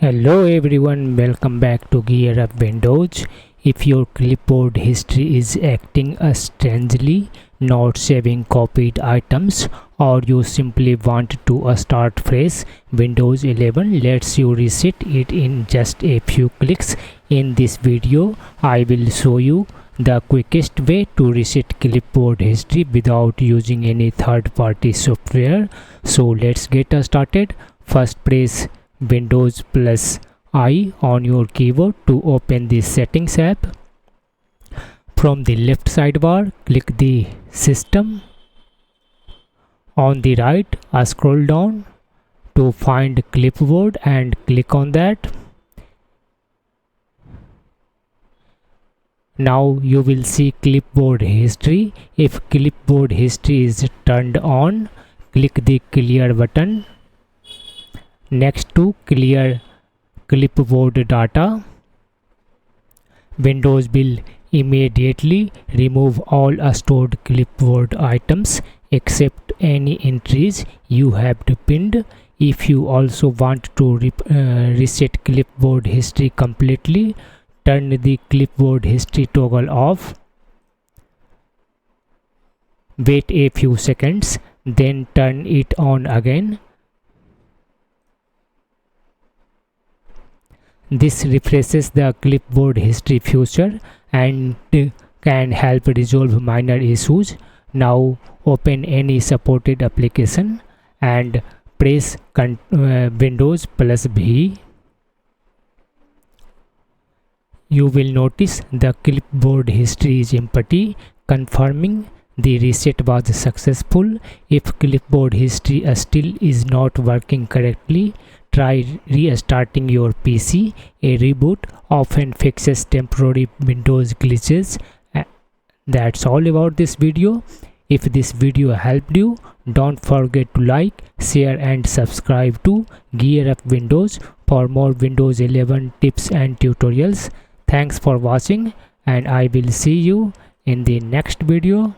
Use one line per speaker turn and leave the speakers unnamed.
Hello everyone, welcome back to GearUpWindows. If your clipboard history is acting strangely, not saving copied items, or you simply want to start fresh, Windows 11 lets you reset it in just a few clicks. In this video, I will show you the quickest way to reset clipboard history without using any third-party software. So let's get started. First, press Windows plus I on your keyboard to open the Settings app. From the left sidebar, click the System. On the right, scroll down to find Clipboard and click on that. Now you will see Clipboard History. If Clipboard History is turned on, click the Clear button. Next to Clear Clipboard Data, Windows will immediately remove all stored clipboard items except any entries you have pinned. If you also want to reset clipboard history completely, turn the clipboard history toggle off. Wait a few seconds, then turn it on again. This refreshes the clipboard history feature and can help resolve minor issues. Now open any supported application and press Windows plus V. You will notice the clipboard history is empty, confirming the reset was successful. If clipboard history still is not working correctly, try restarting your PC. A reboot often fixes temporary Windows glitches. That's all about this video. If this video helped you, don't forget to like, share and subscribe to GearUpWindows for more Windows 11 tips and tutorials. Thanks for watching and I will see you in the next video.